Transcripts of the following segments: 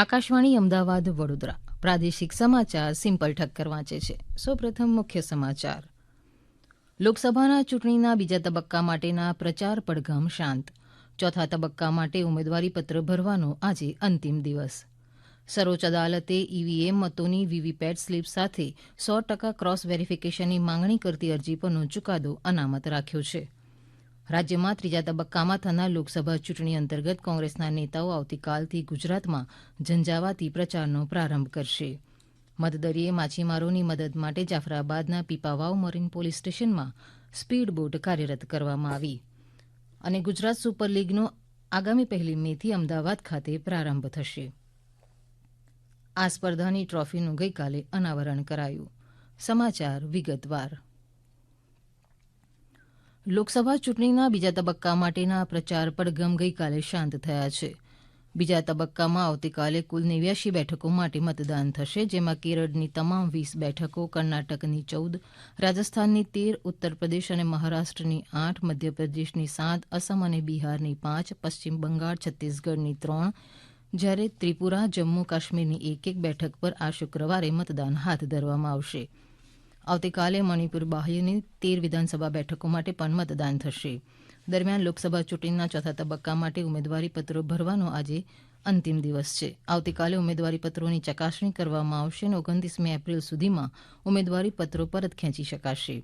આકાશવાણી અમદાવાદ વડોદરા પ્રાદેશિક સમાચાર સિમ્પલ ઠક્કર વાંચે છે. સૌપ્રથમ મુખ્ય સમાચાર. લોકસભાના ચૂંટણીના બીજા તબક્કા માટેના પ્રચાર પડઘમ શાંત. ચોથા તબક્કા માટે ઉમેદવારીપત્ર ભરવાનો આજે અંતિમ દિવસ. સર્વોચ્ચ અદાલતે ઈવીએમ મતોની વીવીપેટ સ્લીપ સાથે 100% ક્રોસ વેરિફિકેશનની માંગણી કરતી અરજી પરનો ચુકાદો અનામત રાખ્યો છે. રાજ્યમાં ત્રીજા તબક્કામાં થનાર લોકસભા ચૂંટણી અંતર્ગત કોંગ્રેસના નેતાઓ આવતીકાલથી ગુજરાતમાં ઝંઝાવાતી પ્રચારનો પ્રારંભ કરશે. મધદરિયે માછીમારોની મદદ માટે જાફરાબાદના પીપાવાવ મરીન પોલીસ સ્ટેશનમાં સ્પીડ બોટ કાર્યરત કરવામાં આવી. અને ગુજરાત સુપર લીગનો આગામી 1 મેથી અમદાવાદ ખાતે પ્રારંભ થશે. આ સ્પર્ધાની ટ્રોફીનું ગઈકાલે અનાવરણ કરાયું. સમાચાર વિગતવાર. લોકસભા ચૂંટણીના બીજા તબક્કા માટેના પ્રચાર પડઘમ ગઈકાલે શાંત થયા છે. બીજા તબક્કામાં આવતીકાલે કુલ 89 બેઠકો માટે મતદાન થશે, જેમાં કેરળની તમામ 20 બેઠકો, કર્ણાટકની 14, રાજસ્થાનની 13, ઉત્તર પ્રદેશ અને મહારાષ્ટ્રની 8, મધ્યપ્રદેશની 7, અસમ અને બિહારની 5, પશ્ચિમ બંગાળ, છત્તીસગઢની 3, જ્યારે ત્રિપુરા, જમ્મુ કાશ્મીરની 1 બેઠક પર આ શુક્રવારે મતદાન હાથ ધરવામાં આવશે. આવતીકાલે મણિપુર બાહ્યની 13 વિધાનસભા બેઠકો માટે પણ મતદાન થશે. દરમિયાન લોકસભા ચૂંટણીના ચોથા તબક્કા માટે ઉમેદવારીપત્રો ભરવાનો આજે અંતિમ દિવસ છે. આવતીકાલે ઉમેદવારીપત્રોની ચકાસણી કરવામાં આવશે અને 29 એપ્રિલ સુધીમાં ઉમેદવારીપત્રો પરત ખેંચી શકાશે.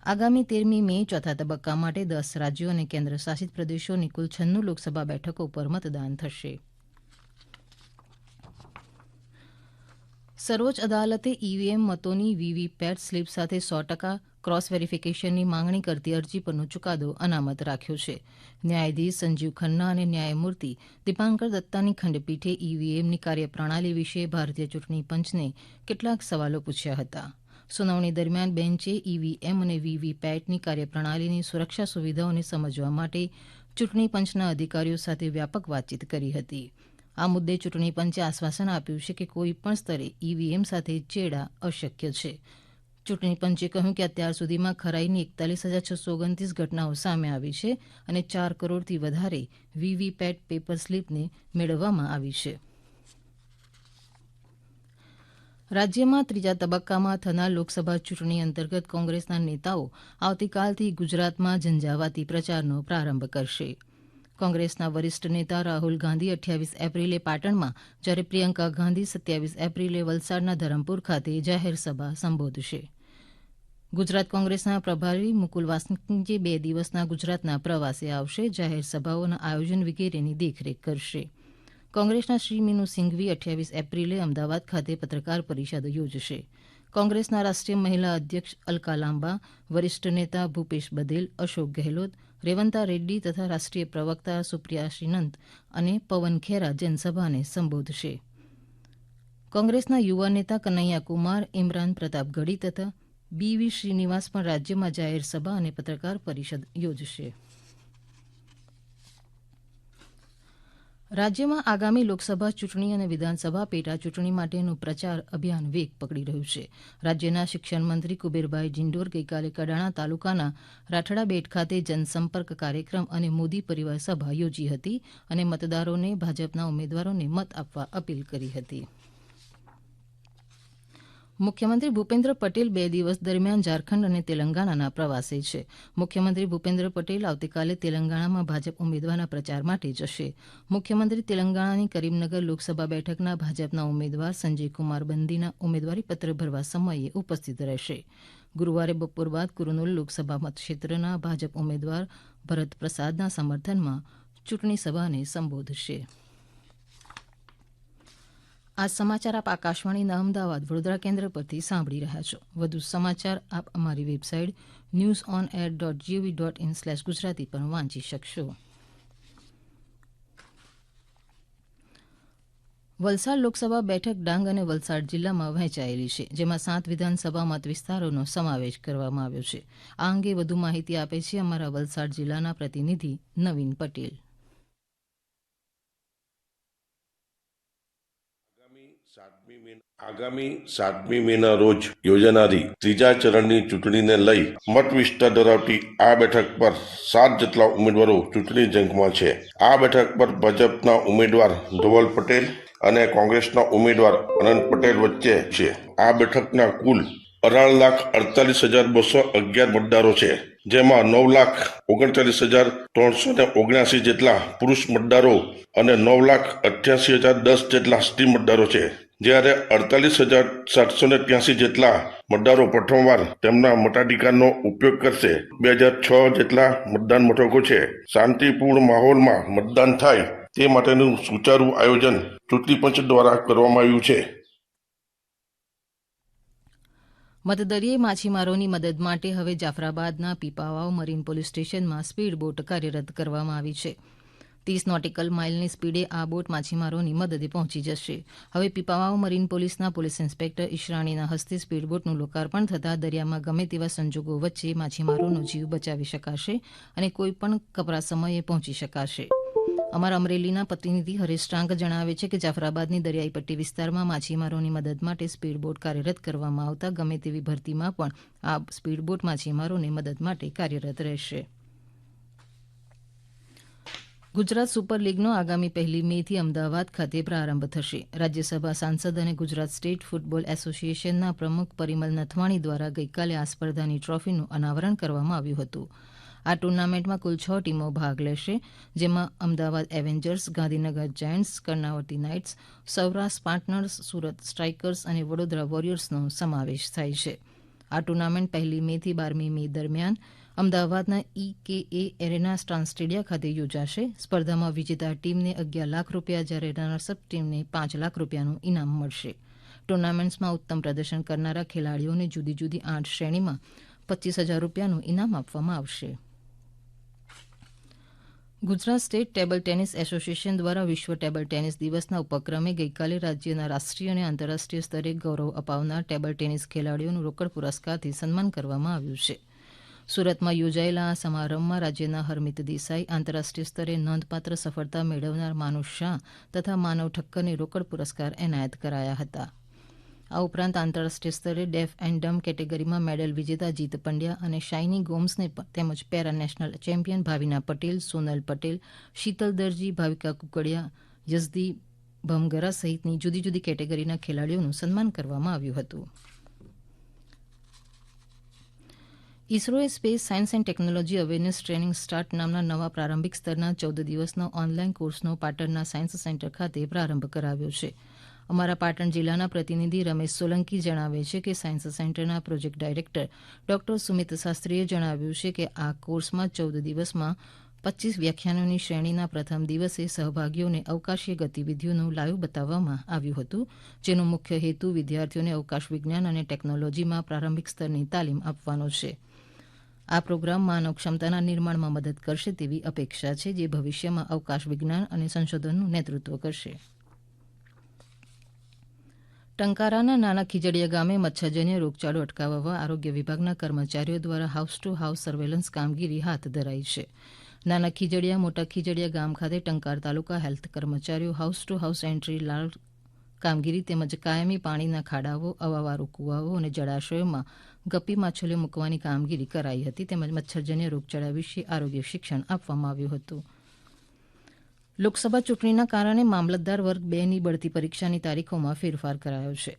આગામી 13 મે ચોથા તબક્કા માટે 10 રાજ્યો અને કેન્દ્ર શાસિત પ્રદેશોની કુલ 96 લોકસભા બેઠકો પર મતદાન થશે. સર્વોચ્ચ અદાલતે ઈવીએમ મતોની વીવીપેટ સ્લીપ સાથે 100% ક્રોસ વેરિફિકેશનની માંગણી કરતી અરજી પરનો ચુકાદો અનામત રાખ્યો છે. ન્યાયાધીશ સંજીવ ખન્ના અને ન્યાયમૂર્તિ દીપાંકર દત્તાની ખંડપીઠે ઈવીએમની કાર્યપ્રણાલી વિશે ભારતીય ચૂંટણી પંચને કેટલાક સવાલો પૂછ્યા હતા. સુનાવણી દરમિયાન બેન્ચે ઈવીએમ અને વીવીપેટની કાર્યપ્રણાલીની સુરક્ષા સુવિધાઓને સમજવા માટે ચૂંટણી પંચના અધિકારીઓ સાથે વ્યાપક વાતચીત કરી હતી. આ મુદ્દે ચૂંટણી પંચે આશ્વાસન આપ્યું છે કે કોઈ પણ સ્તરે ઈવીએમ સાથે ચેડા અશક્ય છે. ચૂંટણી પંચે કહ્યું કે અત્યાર સુધીમાં ખરાઈની 41,629 ઘટનાઓ સામે આવી છે અને 4 કરોડથી વધારે વીવીપેટ પેપર સ્લીપને મેળવવામાં આવી છે. રાજ્યમાં ત્રીજા તબક્કામાં થનાર લોકસભા ચૂંટણી અંતર્ગત કોંગ્રેસના નેતાઓ આવતીકાલથી ગુજરાતમાં ઝંઝાવાતી પ્રચારનો પ્રારંભ કરશે. કોંગ્રેસના વરિષ્ઠ નેતા રાહુલ ગાંધી 28 એપ્રિલે પાટણમાં, જ્યારે પ્રિયંકા ગાંધી 27 એપ્રિલે વલસાડના ધરમપુર ખાતે જાહેર સભા સંબોધશે. ગુજરાત કોંગ્રેસના પ્રભારી મુકુલ વાસનિક 2 દિવસના ગુજરાતના પ્રવાસે આવશે. જાહેર સભાઓના આયોજન વગેરેની દેખરેખ કરશે. કોંગ્રેસના શ્રી મીનુ સિંઘવી 28 એપ્રિલે અમદાવાદ ખાતે પત્રકાર પરિષદ યોજશે. કોંગ્રેસના રાષ્ટ્રીય મહિલા અધ્યક્ષ અલકા લાંબા, વરિષ્ઠ નેતા ભૂપેશ બધેલ, અશોક ગેહલોત, રેવંતા રેડ્ડી તથા રાષ્ટ્રીય પ્રવક્તા સુપ્રિયા શ્રીનંત અને પવન ખેરા જનસભાને સંબોધશે. કોંગ્રેસના યુવા નેતા કનૈયા કુમાર, ઇમરાન પ્રતાપ ગઢી તથા બીવી શ્રીનિવાસ પણ રાજ્યમાં જાહેર સભા અને પત્રકાર પરિષદ યોજશે. રાજ્યમાં આગામી લોકસભા ચૂંટણી અને વિધાનસભા પેટા ચૂંટણી માટેનું પ્રચાર અભિયાન વેગ પકડી રહ્યું છે. રાજ્યના શિક્ષણ મંત્રી કુબેરભાઈ ડિંડોર ગઈકાલે કડાણા તાલુકાના રાઠડા બેટ ખાતે જનસંપર્ક કાર્યક્રમ અને મોદી પરિવાર સભા યોજી હતી અને મતદારોને ભાજપના ઉમેદવારોને મત આપવા અપીલ કરી હતી. મુખ્યમંત્રી ભૂપેન્દ્ર પટેલ 2 દિવસ દરમિયાન ઝારખંડ અને તેલંગાણાના પ્રવાસે છે. મુખ્યમંત્રી ભૂપેન્દ્ર પટેલ આવતીકાલે તેલંગાણામાં ભાજપ ઉમેદવારના પ્રચાર માટે જશે. મુખ્યમંત્રી તેલંગાણાની કરીમનગર લોકસભા બેઠકના ભાજપના ઉમેદવાર સંજય કુમાર બંદીના ઉમેદવારીપત્ર ભરવા સમયે ઉપસ્થિત રહેશે. ગુરુવારે બપોર બાદ કુરનૂલ લોકસભા મતક્ષેત્રના ભાજપ ઉમેદવાર ભરત પ્રસાદના સમર્થનમાં ચૂંટણી સભાને સંબોધશે. આ સમાચાર આપ આકાશવાણીના અમદાવાદ વડોદરા કેન્દ્ર પરથી સાંભળી રહ્યા છો. વધુ સમાચાર આપ અમારી વેબસાઇટ newsonair.gov.in/ગુજરાતી પર વાંચી શકશો. વલસાડ લોકસભા બેઠક ડાંગ અને વલસાડ જિલ્લામાં વહેંચાયેલી છે, જેમાં 7 વિધાનસભા મત વિસ્તારોનો સમાવેશ કરવામાં આવ્યો છે. આ અંગે વધુ માહિતી આપે છે અમારા વલસાડ જિલ્લાના પ્રતિનિધિ નવીન પટેલ. આગામી 7મી મેના રોજ યોજાનારી ત્રીજા ચરણની ચૂંટણીને લઈ મત વિસ્તાર ધરાવતી આ બેઠક પર 7 જેટલા ઉમેદવારો ચૂંટણી જંગમાં છે. આ બેઠક પર ભાજપના ઉમેદવાર ધવલ પટેલ, અને કોંગ્રેસના ઉમેદવાર અનંત પટેલ વચ્ચે છે. આ બેઠકના કુલ 18,48,211 મતદારો છે, જેમાં 9,39,379 જેટલા પુરુષ મતદારો અને 9,88,010 જેટલા સ્ત્રી મતદારો છે, જ્યારે 48,783 જેટલા મતદારો પ્રથમવાર તેમના મતાધિકારનો ઉપયોગ કરશે. 2006 જેટલા મતદાન મથકો છે. શાંતિપૂર્ણ માહોલમાં મતદાન થાય તે માટેનું સુચારું આયોજન ચૂંટણી પંચ દ્વારા કરવામાં આવ્યું છે. મતદરીય માછીમારોની મદદ માટે હવે જાફરાબાદના પીપાવાવ મરીન પોલીસ સ્ટેશનમાં સ્પીડ બોટ કાર્યરત કરવામાં આવી છે. 30 નોટિકલ માઇલની સ્પીડે આ બોટ માછીમારોની મદદે પહોંચી જશે. હવે પીપાવાવ મરીન પોલીસના પોલીસ ઇન્સ્પેક્ટર ઈશરાણીના હસ્તે સ્પીડ બોટનું લોકાર્પણ થતાં દરિયામાં ગમે તેવા સંજોગો વચ્ચે માછીમારોનો જીવ બચાવી શકાશે અને કોઈપણ કપરા સમયે પહોંચી શકાશે. અમારા અમરેલીના પ્રતિનિધિ હરેશ ટાંક જણાવે છે કે જાફરાબાદની દરિયાઈ પટ્ટી વિસ્તારમાં માછીમારોની મદદ માટે સ્પીડ બોટ કાર્યરત કરવામાં આવતા ગમે તેવી ભરતીમાં પણ આ સ્પીડ બોટ માછીમારોને મદદ માટે કાર્યરત રહેશે. ગુજરાત સુપર લીગનો આગામી 1 મેથી અમદાવાદ ખાતે પ્રારંભ થશે. રાજ્યસભા સાંસદ અને ગુજરાત સ્ટેટ ફૂટબોલ એસોસિએશનના પ્રમુખ પરિમલ નથવાણી દ્વારા ગઈકાલે આ સ્પર્ધાની ટ્રોફીનું અનાવરણ કરવામાં આવ્યું હતું. આ ટુર્નામેન્ટમાં કુલ 6 ટીમો ભાગ લેશે, જેમાં Ahmedabad Avengers, Gandhinagar Giants, Karnavati nights, Saurashtra partners, Surat strikers અને વડોદરા વોરિયર્સનો સમાવેશ થાય છે. આ ટુર્નામેન્ટ 1 મેથી 12 મે દરમિયાન અમદાવાદના EKA એરેના ટ્રાન્સસ્ટેડિયા ખાતે યોજાશે. સ્પર્ધામાં વિજેતા ટીમને 11 લાખ રૂપિયા જ્યારે રનર્સઅપ ટીમને 5 લાખ રૂપિયાનું ઇનામ મળશે. ટુર્નામેન્ટમાં ઉત્તમ પ્રદર્શન કરનારા ખેલાડીઓને જુદી જુદી 8 શ્રેણીમાં 25,000 રૂપિયાનું ઇનામ આપવામાં આવશે. Gujarat state table tennis association દ્વારા વિશ્વ ટેબલ ટેનિસ દિવસના ઉપક્રમે ગઈકાલે રાજ્યના રાષ્ટ્રીય અને આંતરરાષ્ટ્રીય સ્તરે ગૌરવ અપાવનાર ટેબલ ટેનિસ ખેલાડીઓનું રોકડ પુરસ્કારથી સન્માન કરવામાં આવ્યું છે. સુરતમાં યોજાયેલા આ સમારંભમાં રાજ્યના હરમિત દેસાઈ, આંતરરાષ્ટ્રીય સ્તરે નોંધપાત્ર સફળતા મેળવનાર માનુષ શાહ તથા માનવ ઠક્કરને રોકડ પુરસ્કાર એનાયત કરાયા હતા. આ ઉપરાંત આંતરરાષ્ટ્રીય સ્તરે ડેફ એન્ડ ડમ્બ કેટેગરીમાં મેડલ વિજેતા જીત પંડ્યા અને શાઇની ગોમ્સને તેમજ para national champion Bhavina Patel, Sonal Patel, Sheetal Darji, Bhavika Kukadiya, Yazdi Bhamgara સહિતની જુદી જુદી કેટેગરીના ખેલાડીઓનું સન્માન કરવામાં આવ્યું હતું. ઇસરોએ space science and technology awareness training start નામના નવા પ્રારંભિક સ્તરના 14 દિવસના ઓનલાઈન કોર્સનો પાટણના સાયન્સ સેન્ટર ખાતે પ્રારંભ કરાવ્યો છે. અમારા પાટણ જિલ્લાના પ્રતિનિધિ રમેશ સોલંકી જણાવે છે કે સાયન્સ સેન્ટરના પ્રોજેક્ટ ડાયરેક્ટર ડોક્ટર સુમિત શાસ્ત્રીએ જણાવ્યું છે કે આ કોર્સમાં 14 દિવસમાં 25 વ્યાખ્યાનોની શ્રેણીના પ્રથમ દિવસે સહભાગીઓને અવકાશીય ગતિવિધિઓનું લાઈવ બતાવવામાં આવ્યું હતું, જેનો મુખ્ય હેતુ વિદ્યાર્થીઓને અવકાશ વિજ્ઞાન અને ટેકનોલોજીમાં પ્રારંભિક સ્તરની તાલીમ આપવાનો છે. આ પ્રોગ્રામ માનવ ક્ષમતાના નિર્માણમાં મદદ કરશે તેવી અપેક્ષા છે, જે ભવિષ્યમાં અવકાશ વિજ્ઞાન અને સંશોધનનું નેતૃત્વ કરશે. ટંકારાના નાના ખીજડીયા ગામે મચ્છરજન્ય રોગચાળો અટકાવવા આરોગ્ય વિભાગના કર્મચારીઓ દ્વારા હાઉસ ટુ હાઉસ સર્વેલન્સ કામગીરી હાથ ધરાઈ છે. નાના ખીજડીયા, મોટા ખીજડીયા ગામ ખાતે ટંકાર તાલુકા હેલ્થ કર્મચારીઓ હાઉસ ટુ હાઉસ એન્ટ્રી લાલ કામગીરી તેમજ કાયમી પાણીના ખાડાઓ, અવાવારું કુવાઓ અને જળાશયોમાં ગપ્પી માછલીઓ મૂકવાની કામગીરી કરાઈ હતી, તેમજ મચ્છરજન્ય રોગચાળા વિશે આરોગ્ય શિક્ષણ આપવામાં આવ્યું હતું. લોકસભા ચૂંટણીના કારણે મામલતદાર વર્ગ 2ની બઢતી પરીક્ષાની તારીખોમાં ફેરફાર કરાયો છે.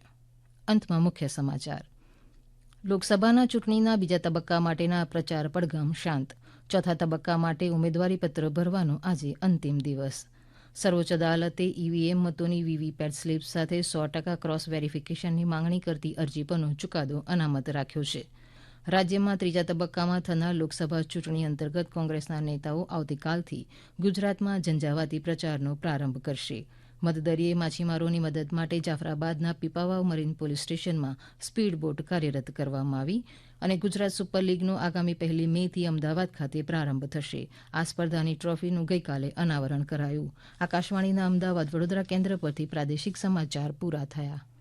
અંતમાં મુખ્ય સમાચાર. લોકસભાના ચૂંટણીના બીજા તબક્કા માટેના પ્રચાર પડઘમ શાંત. ચોથા તબક્કા માટે ઉમેદવારીપત્ર ભરવાનો આજે અંતિમ દિવસ. સર્વોચ્ચ અદાલતે ઈવીએમ મતોની વીવીપેટ સ્લીપ સાથે 100% ક્રોસ વેરિફિકેશનની માંગણી કરતી અરજી પરનો ચુકાદો અનામત રાખ્યો છે. રાજ્યમાં ત્રીજા તબક્કામાં થનાર લોકસભા ચૂંટણી અંતર્ગત કોંગ્રેસના નેતાઓ આવતીકાલથી ગુજરાતમાં ઝંઝાવાતી પ્રચારનો પ્રારંભ કરશે. મતદરીય માછીમારોની મદદ માટે જાફરાબાદના પીપાવાવ મરીન પોલીસ સ્ટેશનમાં સ્પીડ બોટ કાર્યરત કરવામાં આવી અને ગુજરાત સુપર લીગનો આગામી 1 મેથી અમદાવાદ ખાતે પ્રારંભ થશે. આ સ્પર્ધાની ટ્રોફીનું ગઈકાલે અનાવરણ કરાયું. આકાશવાણીના અમદાવાદ વડોદરા કેન્દ્ર પરથી પ્રાદેશિક સમાચાર પૂરા થયા.